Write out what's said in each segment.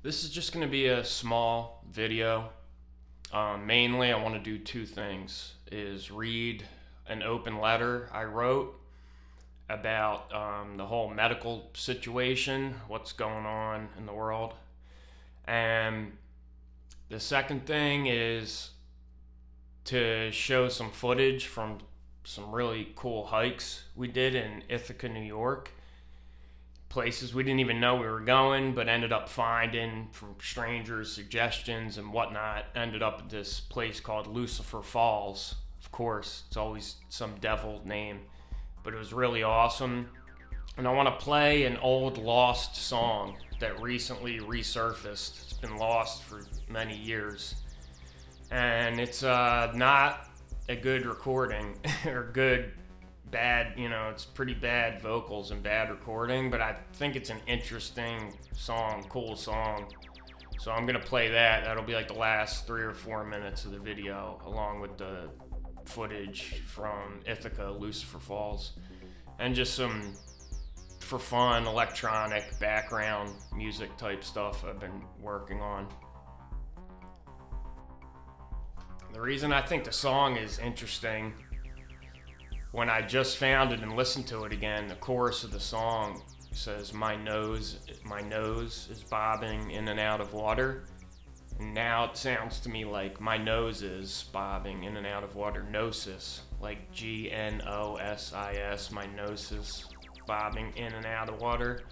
This is just going to be a small video. Mainly, I want to do two things: is read an open letter I wrote about the whole medical situation, what's going on in the world, and the second thing is to show some footage from some really cool hikes we did in Ithaca, New York. Places we didn't even know we were going, but ended up finding from strangers, suggestions, and whatnot. Ended up at this place called Lucifer Falls. Of course, it's always some devil name, but it was really awesome. And I want to play an old lost song that recently resurfaced. It's been lost for many years, and it's not a good recording or bad, it's pretty bad vocals and bad recording, but I think it's an interesting song, cool song. So I'm gonna play that. That'll be like the last 3 or 4 minutes of the video, along with the footage from Ithaca, Lucifer Falls, and just some, for fun, electronic background music type stuff I've been working on. The reason I think the song is interesting, when I just found it and listened to it again, the chorus of the song says, my nose is bobbing in and out of water. And now it sounds to me like my nose is bobbing in and out of water. Gnosis, like Gnosis, my gnosis, bobbing in and out of water.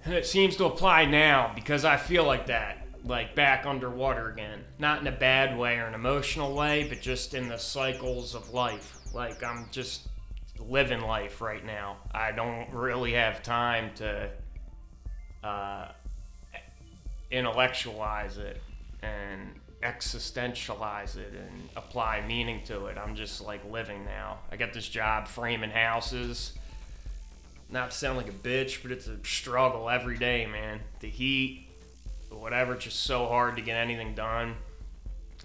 And it seems to apply now because I feel like that, like back underwater again. Not in a bad way or an emotional way, but just in the cycles of life. Like, I'm just living life right now. I don't really have time to intellectualize it and existentialize it and apply meaning to it. I'm just like living now. I got this job framing houses. Not to sound like a bitch, but it's a struggle every day, man. The heat, whatever, it's just so hard to get anything done.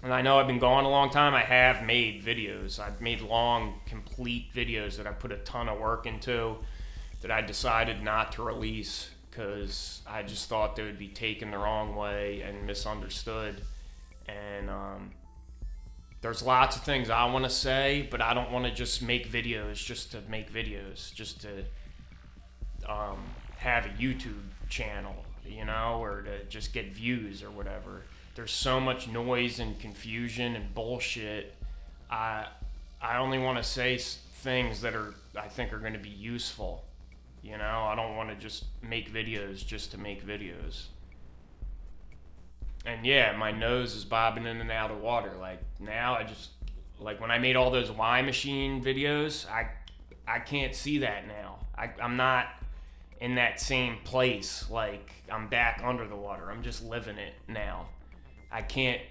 And I know I've been gone a long time. I have made videos. I've made long, complete videos that I put a ton of work into that I decided not to release because I just thought they would be taken the wrong way and misunderstood. And there's lots of things I want to say, but I don't want to just make videos just to make videos, just to have a YouTube channel, or to just get views or whatever. There's so much noise and confusion and bullshit. I only want to say things that I think are going to be useful. I don't want to just make videos just to make videos. And yeah, my nose is bobbing in and out of water. Like now, like when I made all those Y Machine videos, I can't see that now. I'm not in that same place. Like I'm back under the water. I'm just living it now. I can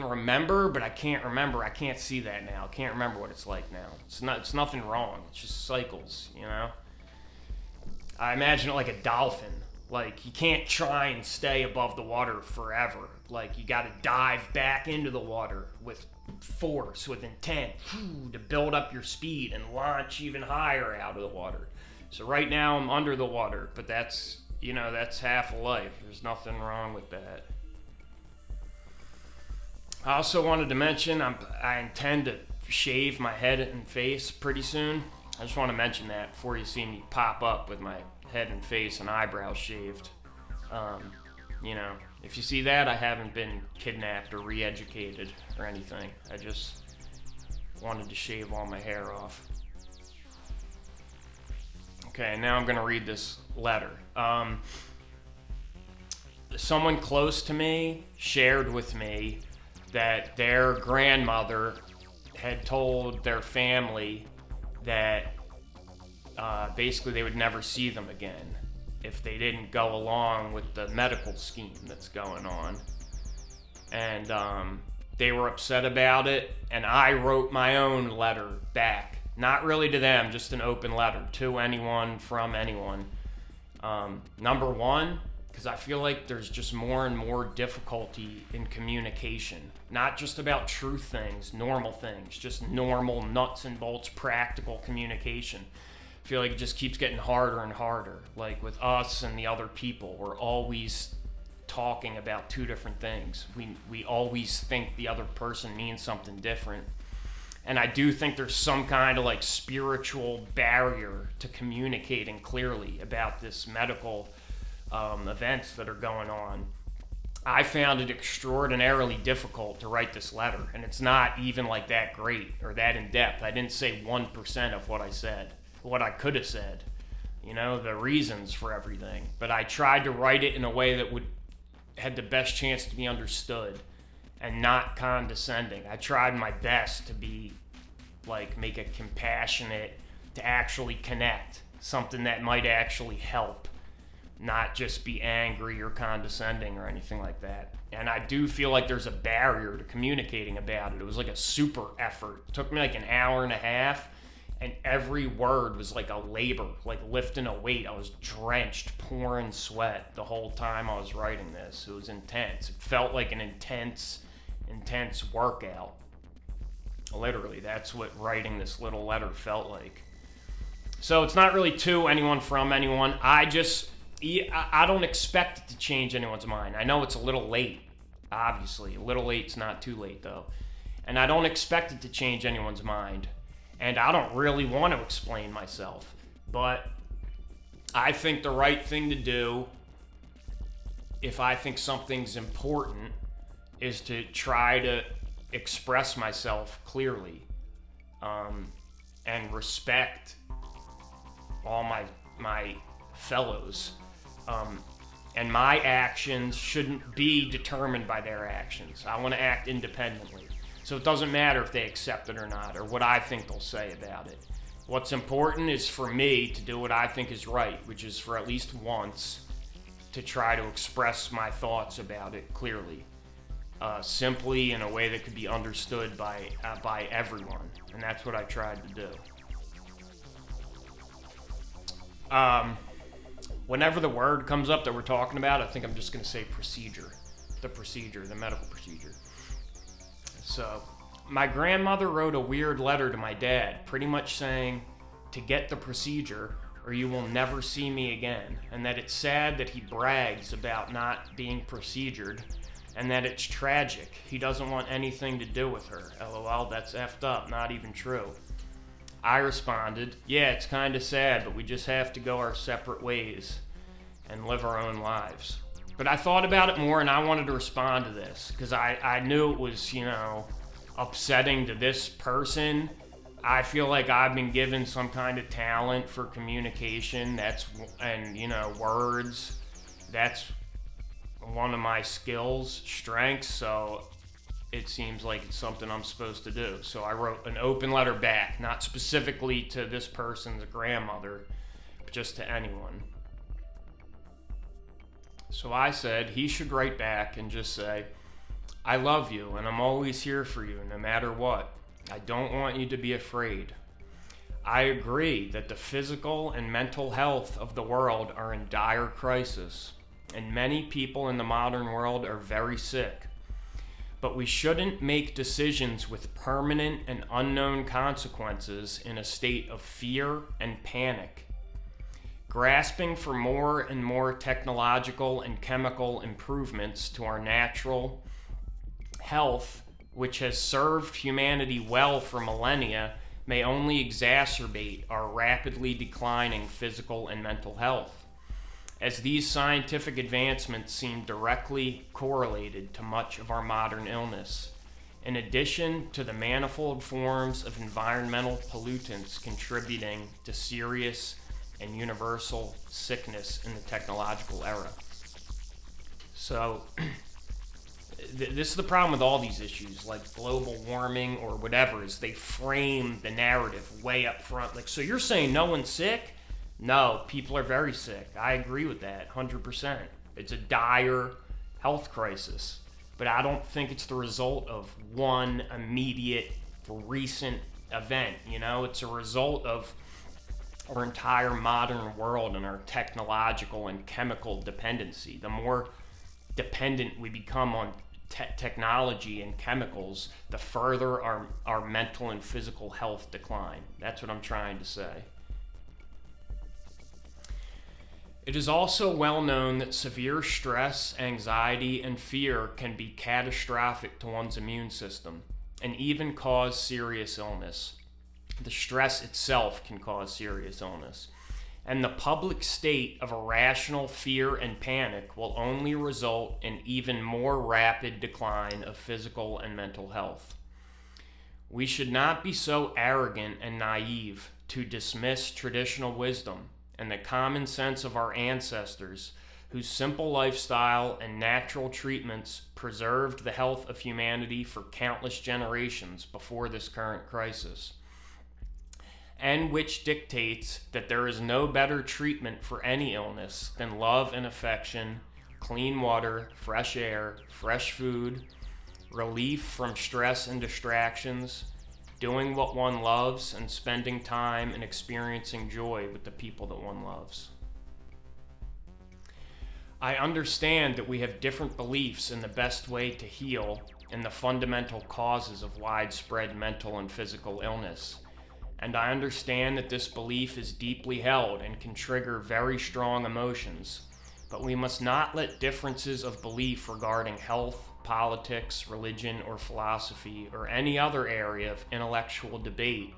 remember, but I can't remember. I can't see that now. I can't remember what it's like now. It's nothing wrong. It's just cycles, I imagine it like a dolphin. Like you can't try and stay above the water forever. Like you got to dive back into the water with force, with intent, to build up your speed and launch even higher out of the water. So right now I'm under the water, but that's half of life. There's nothing wrong with that. I also wanted to mention I intend to shave my head and face pretty soon. I just want to mention that before you see me pop up with my head and face and eyebrows shaved. If you see that, I haven't been kidnapped or re-educated or anything. I just wanted to shave all my hair off. Okay, now I'm going to read this letter. Someone close to me shared with me that their grandmother had told their family that basically they would never see them again if they didn't go along with the medical scheme that's going on. And they were upset about it, and I wrote my own letter back. Not really to them, just an open letter to anyone, from anyone. Number one, because I feel like there's just more and more difficulty in communication. Not just about truth things, normal things, just normal nuts and bolts, practical communication. I feel like it just keeps getting harder and harder. Like with us and the other people, we're always talking about two different things. We always think the other person means something different. And I do think there's some kind of like spiritual barrier to communicating clearly about this medical events that are going on. I found it extraordinarily difficult to write this letter, and it's not even like that great or that in depth. I didn't say 1% of what I said, what I could have said, the reasons for everything. But I tried to write it in a way that had the best chance to be understood and not condescending. I tried my best to be make it compassionate, to actually connect, something that might actually help, not just be angry or condescending or anything like that. And I do feel like there's a barrier to communicating about it. It was like a super effort. It took me like an hour and a half, and every word was like a labor, like lifting a weight. I was drenched, pouring sweat the whole time I was writing this. It was intense. It felt like an intense workout. Literally, that's what writing this little letter felt like. So it's not really to anyone, from anyone. I don't expect it to change anyone's mind. I know it's a little late, obviously. A little late's not too late, though. And I don't expect it to change anyone's mind. And I don't really want to explain myself. But I think the right thing to do, if I think something's important, is to try to express myself clearly and respect all my fellows. And my actions shouldn't be determined by their actions. I want to act independently. So it doesn't matter if they accept it or not, or what I think they'll say about it. What's important is for me to do what I think is right, which is for at least once to try to express my thoughts about it clearly, simply in a way that could be understood by everyone. And that's what I tried to do. Whenever the word comes up that we're talking about, I think I'm just going to say procedure. The medical procedure. So, my grandmother wrote a weird letter to my dad, pretty much saying to get the procedure or you will never see me again, and that it's sad that he brags about not being procedured, and that it's tragic. He doesn't want anything to do with her. LOL, that's effed up, not even true. I responded, yeah, it's kind of sad, but we just have to go our separate ways and live our own lives. But I thought about it more, and I wanted to respond to this because I knew it was, upsetting to this person. I feel like I've been given some kind of talent for communication. Words. That's one of my skills, strengths. So it seems like it's something I'm supposed to do. So I wrote an open letter back, not specifically to this person's grandmother, but just to anyone. So I said he should write back and just say, I love you and I'm always here for you no matter what. I don't want you to be afraid. I agree that the physical and mental health of the world are in dire crisis, and many people in the modern world are very sick. But we shouldn't make decisions with permanent and unknown consequences in a state of fear and panic. Grasping for more and more technological and chemical improvements to our natural health, which has served humanity well for millennia, may only exacerbate our rapidly declining physical and mental health, as these scientific advancements seem directly correlated to much of our modern illness, in addition to the manifold forms of environmental pollutants contributing to serious and universal sickness in the technological era. So, this is the problem with all these issues, like global warming or whatever, is they frame the narrative way up front. Like, so you're saying no one's sick? No, people are very sick. I agree with that, 100%. It's a dire health crisis. But I don't think it's the result of one immediate, recent event. It's a result of our entire modern world and our technological and chemical dependency. The more dependent we become on technology and chemicals, the further our mental and physical health decline. That's what I'm trying to say. It is also well known that severe stress, anxiety, and fear can be catastrophic to one's immune system and even cause serious illness. The stress itself can cause serious illness. And the public state of irrational fear and panic will only result in even more rapid decline of physical and mental health. We should not be so arrogant and naive to dismiss traditional wisdom and the common sense of our ancestors, whose simple lifestyle and natural treatments preserved the health of humanity for countless generations before this current crisis, and which dictates that there is no better treatment for any illness than love and affection, clean water, fresh air, fresh food, relief from stress and distractions, doing what one loves, and spending time and experiencing joy with the people that one loves. I understand that we have different beliefs in the best way to heal and the fundamental causes of widespread mental and physical illness. And I understand that this belief is deeply held and can trigger very strong emotions, but we must not let differences of belief regarding health, politics, religion, or philosophy, or any other area of intellectual debate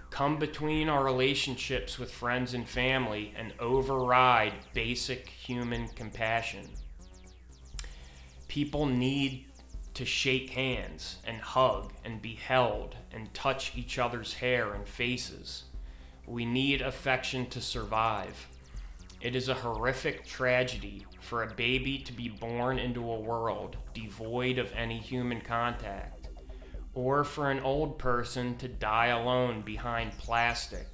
come between our relationships with friends and family and override basic human compassion. People need to shake hands and hug and be held and touch each other's hair and faces. We need affection to survive. It is a horrific tragedy for a baby to be born into a world devoid of any human contact, or for an old person to die alone behind plastic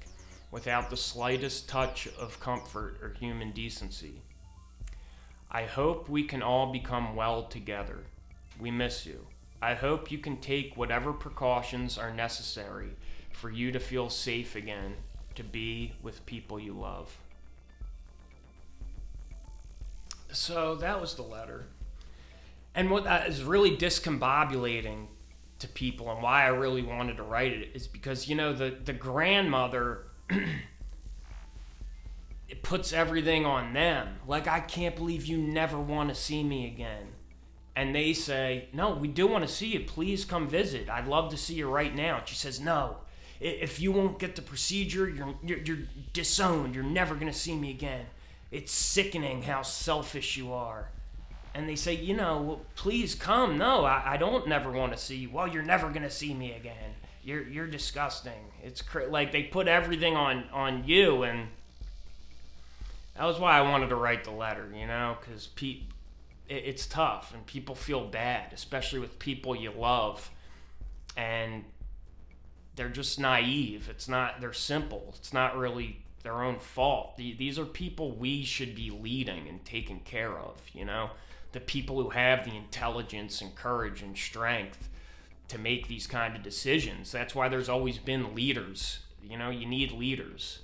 without the slightest touch of comfort or human decency. I hope we can all become well together. We miss you. I hope you can take whatever precautions are necessary for you to feel safe again, to be with people you love. So that was the letter. And what is really discombobulating to people and why I really wanted to write it is because, you know, the grandmother, it puts everything on them. Like, I can't believe you never want to see me again. And they say, no, we do want to see you. Please come visit. I'd love to see you right now. And she says, no, if you won't get the procedure, you're disowned. You're never going to see me again. It's sickening how selfish you are. And they say, you know, well, please come. No, I don't never want to see you. Well, you're never going to see me again. You're disgusting. It's like they put everything on you. And that was why I wanted to write the letter, you know, because it's tough and people feel bad, especially with people you love, and they're just naive. They're simple. It's not really their own fault. These are people we should be leading and taking care of, you know, the people who have the intelligence and courage and strength to make these kind of decisions. That's why there's always been leaders. You know, you need leaders.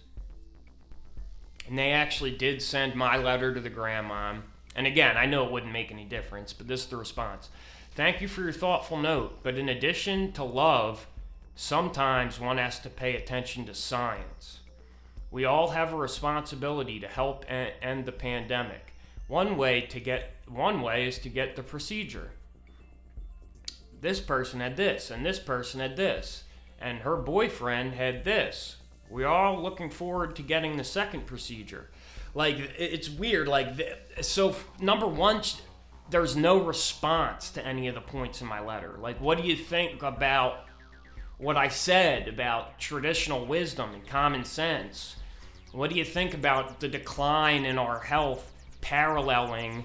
And they actually did send my letter to the grandmom. And again, I know it wouldn't make any difference, but this is the response. Thank you for your thoughtful note, but in addition to love, sometimes one has to pay attention to science. We all have a responsibility to help end the pandemic. One way is to get the procedure. This person had this, and this person had this, and her boyfriend had this. We're all looking forward to getting the second procedure. Like, it's weird. So number one, there's no response to any of the points in my letter. Like, what do you think about what I said about traditional wisdom and common sense? What do you think about the decline in our health paralleling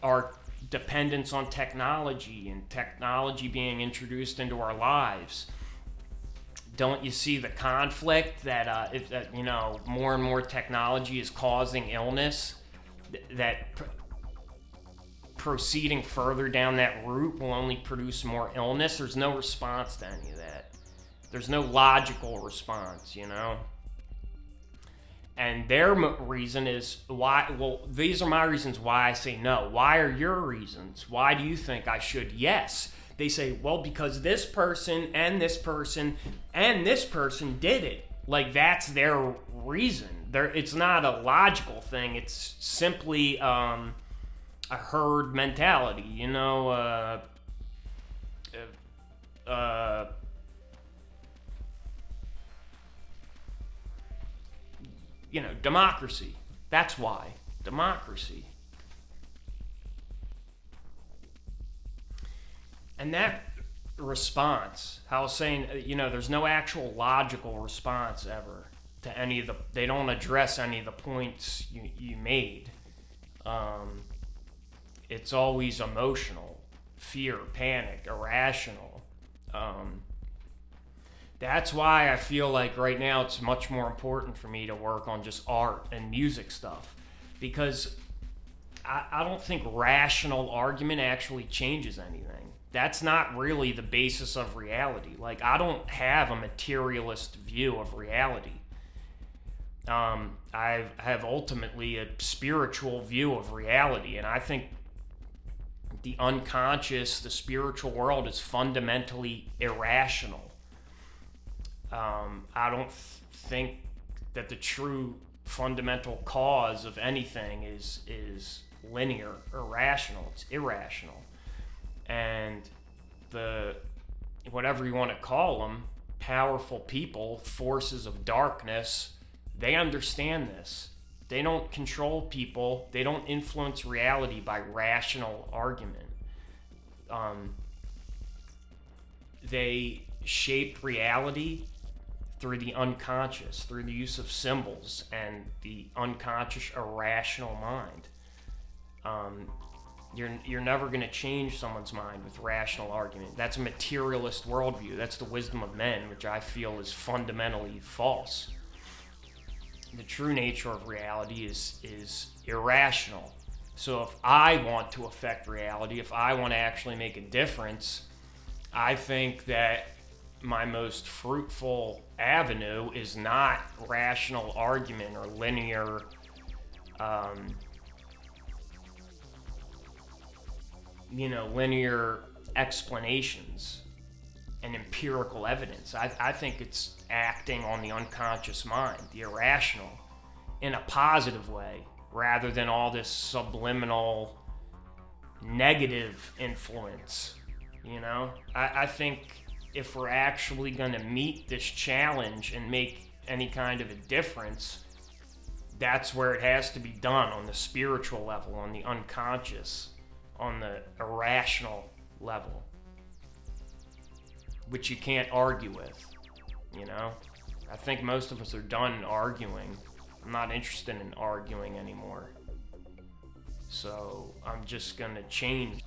our dependence on technology and technology being introduced into our lives? Don't you see the conflict that you know, more and more technology is causing illness, that proceeding further down that route will only produce more illness? There's no response to any of that. There's no logical response, you know? And their reason is why. Well, these are my reasons why I say no. Why are your reasons? Why do you think I should yes? They say, well, because this person and this person and this person did it. Like, that's their reason. It's not a logical thing. It's simply a herd mentality. Democracy. That's why. Democracy. And that response, how I was saying, there's no actual logical response ever to any of they don't address any of the points you made. It's always emotional, fear, panic, irrational. That's why I feel like right now it's much more important for me to work on just art and music stuff, because I don't think rational argument actually changes anything. That's not really the basis of reality. Like, I don't have a materialist view of reality. I have ultimately a spiritual view of reality, and I think the unconscious, the spiritual world is fundamentally irrational. I don't think that the true fundamental cause of anything is linear or rational. It's irrational. And whatever you want to call them, powerful people, forces of darkness, they understand this. They don't control people. They don't influence reality by rational argument. They shape reality through the unconscious, through the use of symbols and the unconscious, irrational mind. You're never going to change someone's mind with rational argument. That's a materialist worldview. That's the wisdom of men, which I feel is fundamentally false. The true nature of reality is irrational. So if I want to affect reality, if I want to actually make a difference, I think that my most fruitful avenue is not rational argument or linear linear explanations and empirical evidence. I think it's acting on the unconscious mind, the irrational, in a positive way, rather than all this subliminal negative influence. I think if we're actually going to meet this challenge and make any kind of a difference, that's where it has to be done, on the spiritual level, on the unconscious, on the irrational level, which you can't argue with. I think most of us are done arguing. I'm not interested in arguing anymore. So I'm just gonna change